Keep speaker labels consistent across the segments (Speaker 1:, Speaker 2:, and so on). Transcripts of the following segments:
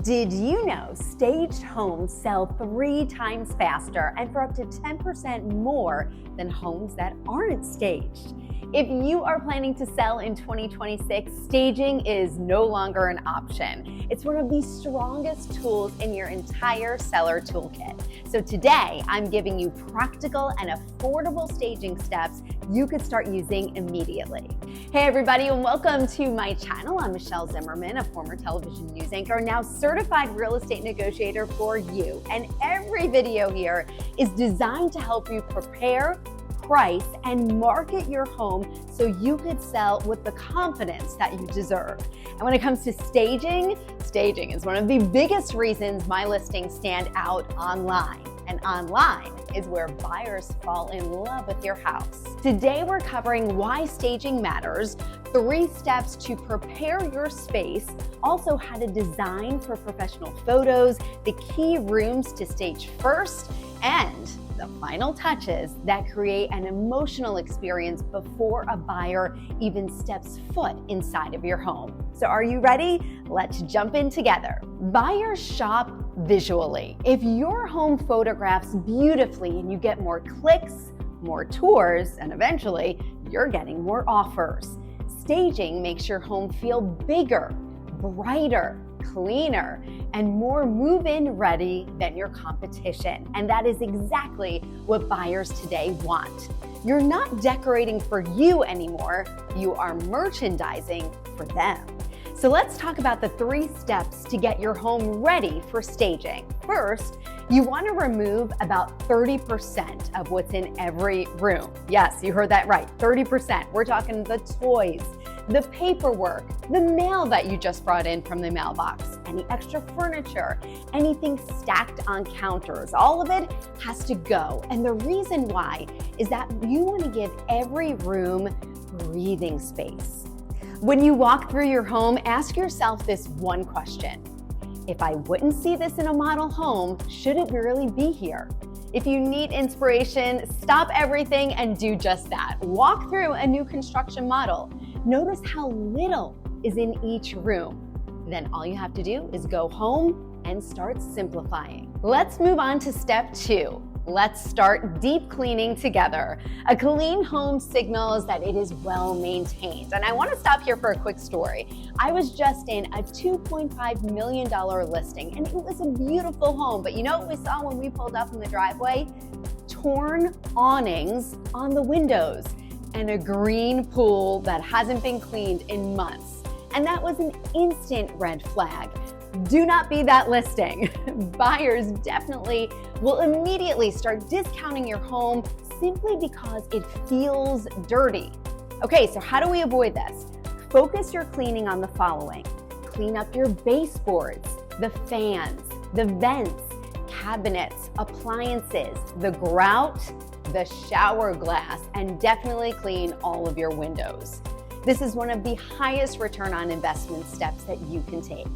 Speaker 1: Did you know staged homes sell 3 times faster and for up to 10% more than homes that aren't staged? If you are planning to sell in 2026, staging is no longer an option. It's one of the strongest tools in your entire seller toolkit. So today, I'm giving you practical and affordable staging steps you could start using immediately. Hey everybody, and welcome to my channel. I'm Michelle Zimmerman, a former television news anchor, now certified real estate negotiator for you. And every video here is designed to help you prepare, price, and market your home so you could sell with the confidence that you deserve. And when it comes to staging is one of the biggest reasons my listings stand out online. And online is where buyers fall in love with your house. Today we're covering why staging matters, 3 steps to prepare your space, also how to design for professional photos, the key rooms to stage first, and the final touches that create an emotional experience before a buyer even steps foot inside of your home. So are you ready? Let's jump in together. Buyers shop visually. If your home photographs beautifully and you get more clicks, more tours, and eventually you're getting more offers. Staging makes your home feel bigger, brighter, cleaner, and more move-in ready than your competition. And that is exactly what buyers today want. You're not decorating for you anymore, you are merchandising for them. So let's talk about the 3 steps to get your home ready for staging. First, you want to remove about 30% of what's in every room. Yes, you heard that right, 30%. We're talking the toys, the paperwork, the mail that you just brought in from the mailbox, any extra furniture, anything stacked on counters, all of it has to go. And the reason why is that you want to give every room breathing space. When you walk through your home, ask yourself this one question. If I wouldn't see this in a model home, should it really be here? If you need inspiration, stop everything and do just that. Walk through a new construction model. Notice how little is in each room. Then all you have to do is go home and start simplifying. Let's move on to step 2. Let's start deep cleaning together. A clean home signals that it is well maintained. And I want to stop here for a quick story. I was just in a $2.5 million listing and it was a beautiful home. But you know what we saw when we pulled up in the driveway? Torn awnings on the windows and a green pool that hasn't been cleaned in months. And that was an instant red flag. Do not be that listing. Buyers definitely will immediately start discounting your home simply because it feels dirty. Okay, so how do we avoid this? Focus your cleaning on the following. Clean up your baseboards, the fans, the vents, cabinets, appliances, the grout, the shower glass, and definitely clean all of your windows. This is one of the highest return on investment steps that you can take.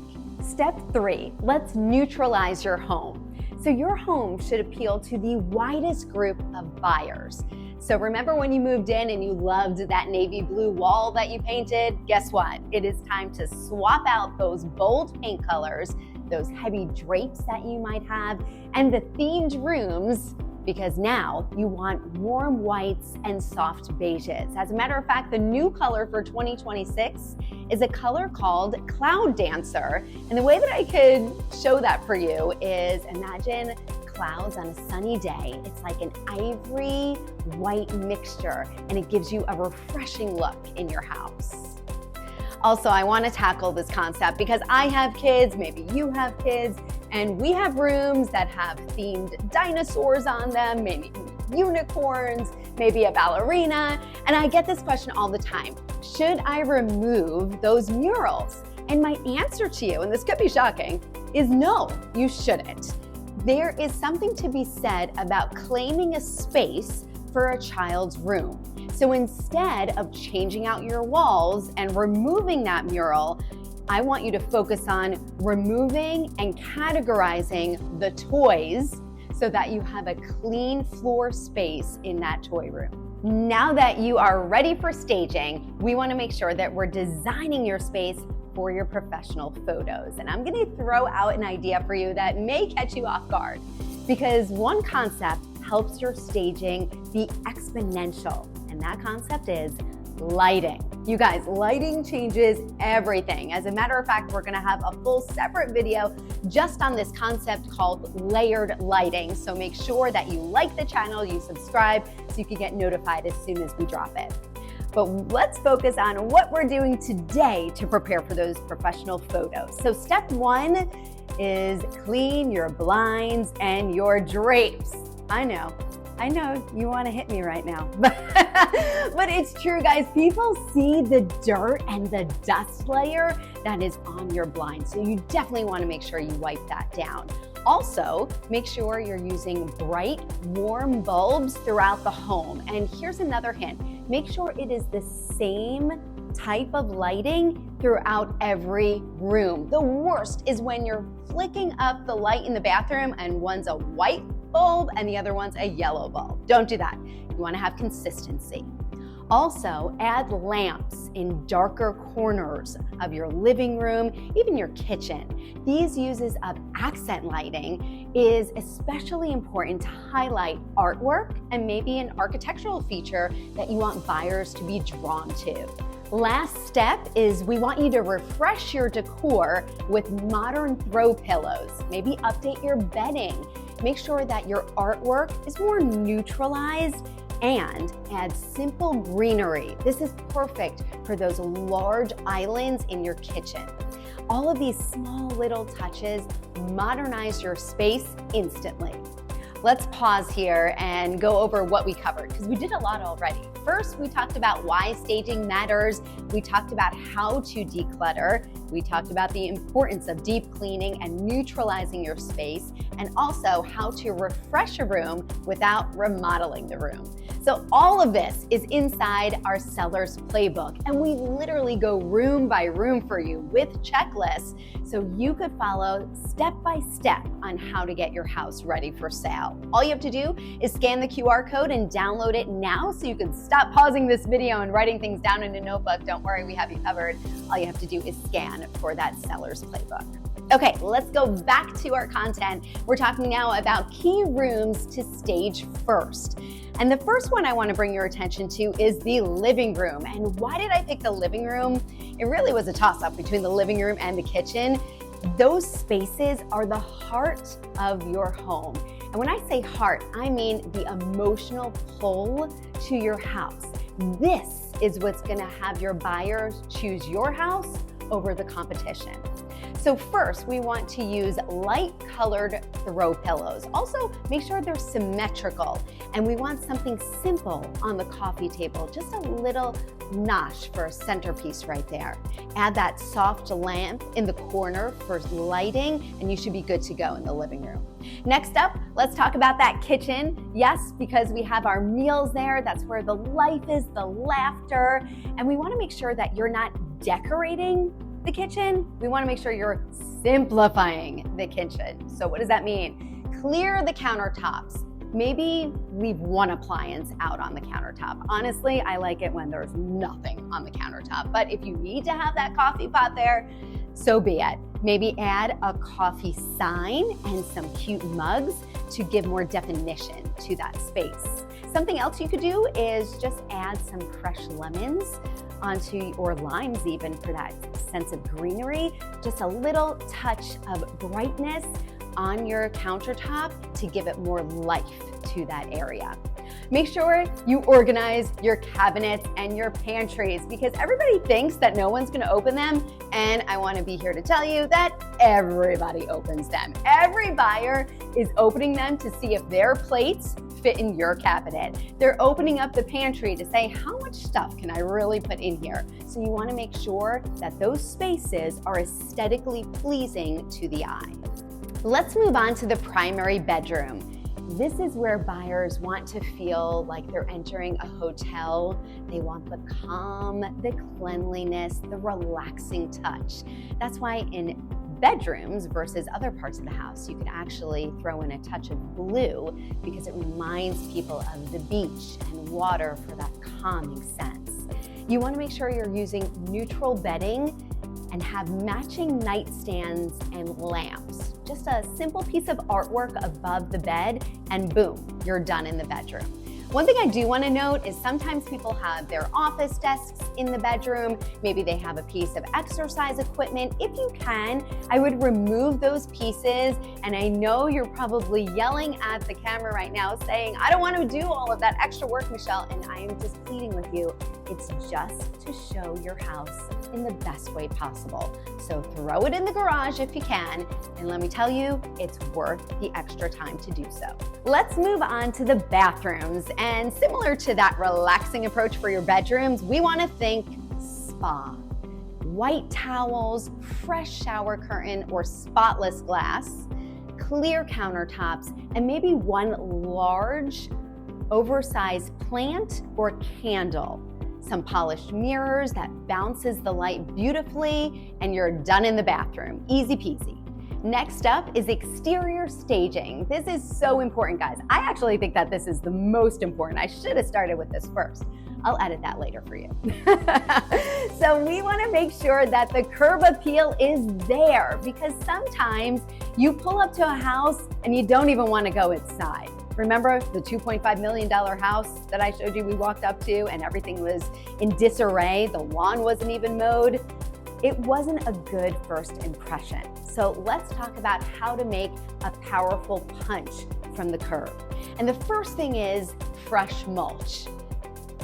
Speaker 1: Step 3, let's neutralize your home. So your home should appeal to the widest group of buyers. So remember when you moved in and you loved that navy blue wall that you painted? Guess what? It is time to swap out those bold paint colors, those heavy drapes that you might have, and the themed rooms, because now you want warm whites and soft beiges. As a matter of fact, the new color for 2026 is a color called Cloud Dancer. And the way that I could show that for you is imagine clouds on a sunny day. It's like an ivory white mixture, and it gives you a refreshing look in your house. Also, I want to tackle this concept because I have kids, maybe you have kids, and we have rooms that have themed dinosaurs on them, maybe unicorns, maybe a ballerina. And I get this question all the time. Should I remove those murals? And my answer to you, and this could be shocking, is no, you shouldn't. There is something to be said about claiming a space for a child's room. So instead of changing out your walls and removing that mural, I want you to focus on removing and categorizing the toys so that you have a clean floor space in that toy room. Now that you are ready for staging, we want to make sure that we're designing your space for your professional photos. And I'm gonna throw out an idea for you that may catch you off guard, because one concept helps your staging be exponential, and that concept is lighting. You guys, lighting changes everything. As a matter of fact, we're gonna have a full separate video just on this concept called layered lighting. So make sure that you like the channel, you subscribe, so you can get notified as soon as we drop it. But let's focus on what we're doing today to prepare for those professional photos. So step one is clean your blinds and your drapes. I know you want to hit me right now, but it's true, guys. People see the dirt and the dust layer that is on your blind, so you definitely want to make sure you wipe that down. Also, make sure you're using bright, warm bulbs throughout the home. And here's another hint. Make sure it is the same type of lighting throughout every room. The worst is when you're flicking up the light in the bathroom and one's a white bulb and the other one's a yellow bulb. Don't do that. You want to have consistency. Also, add lamps in darker corners of your living room, even your kitchen. These uses of accent lighting is especially important to highlight artwork and maybe an architectural feature that you want buyers to be drawn to. Last step is we want you to refresh your decor with modern throw pillows. Maybe update your bedding. Make sure that your artwork is more neutralized, and add simple greenery. This is perfect for those large islands in your kitchen. All of these small little touches modernize your space instantly. Let's pause here and go over what we covered, because we did a lot already. First, we talked about why staging matters. We talked about how to declutter. We talked about the importance of deep cleaning and neutralizing your space, and also how to refresh a room without remodeling the room. So all of this is inside our seller's playbook, and we literally go room by room for you with checklists so you could follow step by step on how to get your house ready for sale. All you have to do is scan the QR code and download it now, so you can stop pausing this video and writing things down in a notebook. Don't worry, we have you covered. All you have to do is scan for that seller's playbook. Okay, let's go back to our content. We're talking now about key rooms to stage first. And the first one I want to bring your attention to is the living room. And why did I pick the living room? It really was a toss-up between the living room and the kitchen. Those spaces are the heart of your home. And when I say heart, I mean the emotional pull to your house. This is what's going to have your buyers choose your house over the competition. So first, we want to use light colored throw pillows. Also, make sure they're symmetrical. And we want something simple on the coffee table, just a little notch for a centerpiece right there. Add that soft lamp in the corner for lighting, and you should be good to go in the living room. Next up, let's talk about that kitchen. Yes, because we have our meals there. That's where the life is, the laughter. And we want to make sure that you're not decorating the kitchen. We want to make sure you're simplifying the kitchen. So what does that mean? Clear the countertops. Maybe leave one appliance out on the countertop. Honestly, I like it when there's nothing on the countertop. But if you need to have that coffee pot there, so be it. Maybe add a coffee sign and some cute mugs to give more definition to that space. Something else you could do is just add some fresh lemons or limes even, for that sense of greenery. Just a little touch of brightness on your countertop to give it more life to that area. Make sure you organize your cabinets and your pantries, because everybody thinks that no one's gonna open them, and I wanna be here to tell you that everybody opens them. Every buyer is opening them to see if their plates fit in your cabinet. They're opening up the pantry to say, how much stuff can I really put in here? So you wanna make sure that those spaces are aesthetically pleasing to the eye. Let's move on to the primary bedroom. This is where buyers want to feel like they're entering a hotel. They want the calm, the cleanliness, the relaxing touch. That's why in bedrooms versus other parts of the house, you can actually throw in a touch of blue, because it reminds people of the beach and water for that calming sense. You want to make sure you're using neutral bedding and have matching nightstands and lamps. Just a simple piece of artwork above the bed, and boom, you're done in the bedroom. One thing I do want to note is sometimes people have their office desks in the bedroom. Maybe they have a piece of exercise equipment. If you can, I would remove those pieces. And I know you're probably yelling at the camera right now saying, I don't want to do all of that extra work, Michelle. And I am just pleading with you. It's just to show your house in the best way possible. So throw it in the garage if you can. And let me tell you, it's worth the extra time to do so. Let's move on to the bathrooms. And similar to that relaxing approach for your bedrooms, we want to think spa. White towels, fresh shower curtain or spotless glass, clear countertops, and maybe one large, oversized plant or candle. Some polished mirrors that bounces the light beautifully, and you're done in the bathroom. Easy peasy. Next up is exterior staging. This is so important, guys. I actually think that this is the most important. I should have started with this first. I'll edit that later for you. So we want to make sure that the curb appeal is there, because sometimes you pull up to a house and you don't even want to go inside. Remember the $2.5 million house that I showed you we walked up to and everything was in disarray? The lawn wasn't even mowed. It wasn't a good first impression. So let's talk about how to make a powerful punch from the curb. And the first thing is fresh mulch.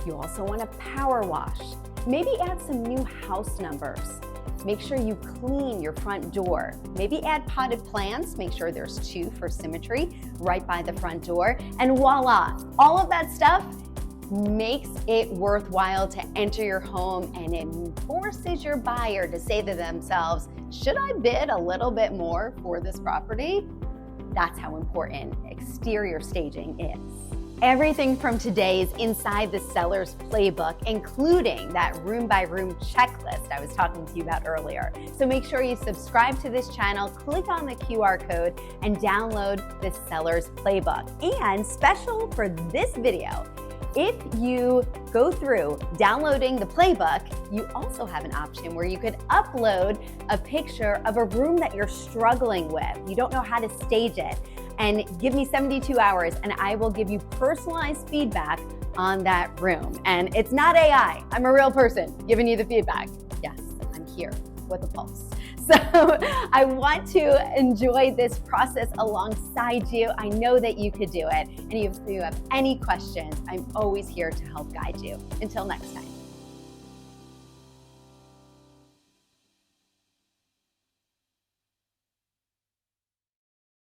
Speaker 1: You also want to power wash. Maybe add some new house numbers. Make sure you clean your front door. Maybe add potted plants. Make sure there's 2 for symmetry right by the front door. And voila, all of that stuff makes it worthwhile to enter your home, and it forces your buyer to say to themselves, should I bid a little bit more for this property? That's how important exterior staging is. Everything from today is inside the seller's playbook, including that room-by-room checklist I was talking to you about earlier. So make sure you subscribe to this channel, click on the QR code, and download the seller's playbook. And special for this video, if you go through downloading the playbook, you also have an option where you could upload a picture of a room that you're struggling with. You don't know how to stage it. And give me 72 hours and I will give you personalized feedback on that room. And it's not AI. I'm a real person giving you the feedback. Yes, I'm here with a pulse. So I want to enjoy this process alongside you. I know that you could do it. And if you have any questions, I'm always here to help guide you. Until next time.